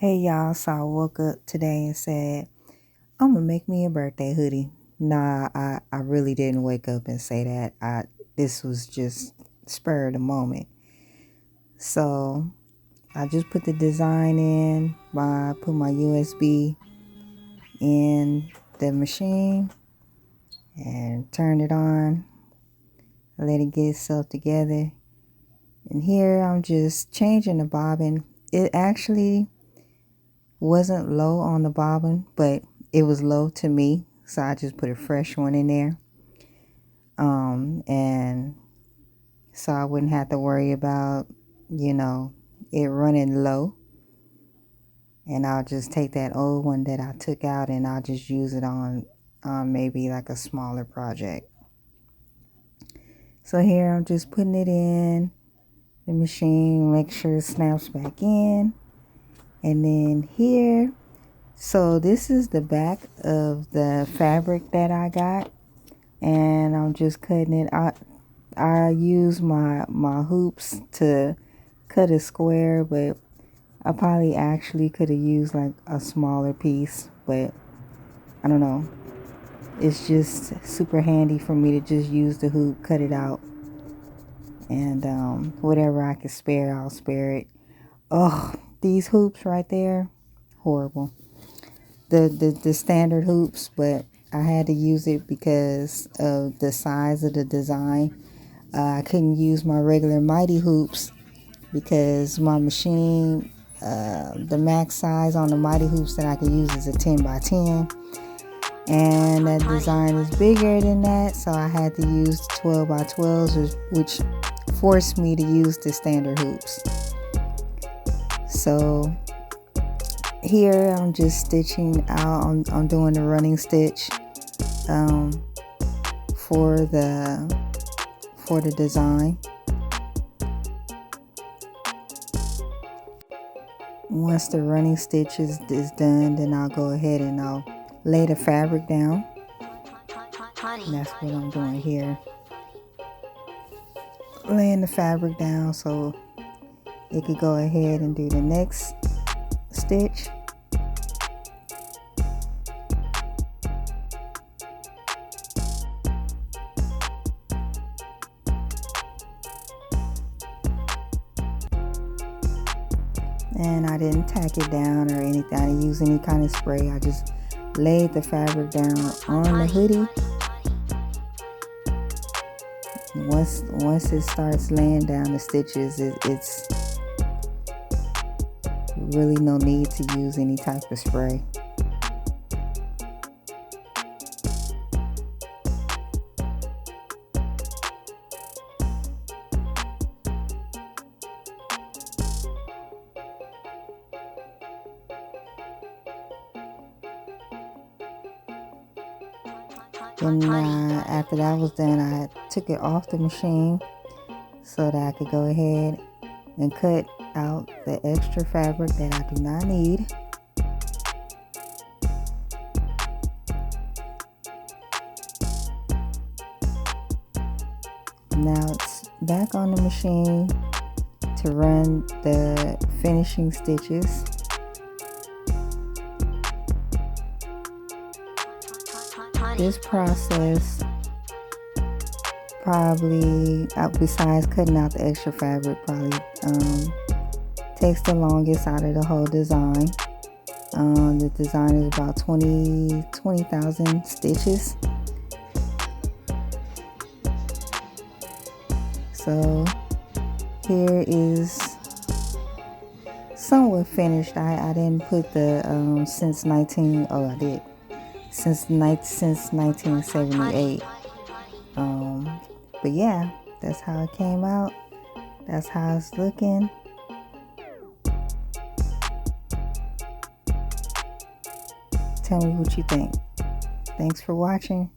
Hey y'all, so I woke up today and said, I'm gonna make me a birthday hoodie. Nah, I really didn't wake up and say that. This was just spur of the moment. So I just put the design in, put my USB in the machine and turned it on, let it get itself together. And here I'm just changing the bobbin. It actually wasn't low on the bobbin, but it was low to me, so I just put a fresh one in there, and so I wouldn't have to worry about it running low. And I'll just take that old one that I took out and I'll just use it on maybe like a smaller project. So here I'm just putting it in the machine, make sure it snaps back in. And then here, so this is the back of the fabric that I got, and I'm just cutting it out. I use my hoops to cut a square, but I probably actually could have used like a smaller piece, but I don't know. It's just super handy for me to just use the hoop, cut it out, and whatever I can spare, I'll spare it. Oh, these hoops right there, horrible. The standard hoops, but I had to use it because of the size of the design. I couldn't use my regular mighty hoops because my machine, the max size on the mighty hoops that I can use is a 10 by 10, and that design is bigger than that, so I had to use 12 by 12s, which forced me to use the standard hoops. So here I'm just stitching out. I'm doing the running stitch for the design. Once the running stitch is done, then I'll go ahead and I'll lay the fabric down. And that's what I'm doing here. Laying the fabric down so it could go ahead and do the next stitch. And I didn't tack it down or anything. I didn't use any kind of spray. I just laid the fabric down on the hoodie. Once it starts laying down the stitches, it's really no need to use any type of spray. Then after that was done, I took it off the machine so that I could go ahead and cut out the extra fabric that I do not need. Now it's back on the machine to run the finishing stitches. This process probably, besides cutting out the extra fabric, probably takes the longest out of the whole design. The design is about 20,000 stitches. So here is somewhat finished. I didn't put the since 1978. But yeah, that's how it came out. That's how it's looking. Tell me what you think. Thanks for watching.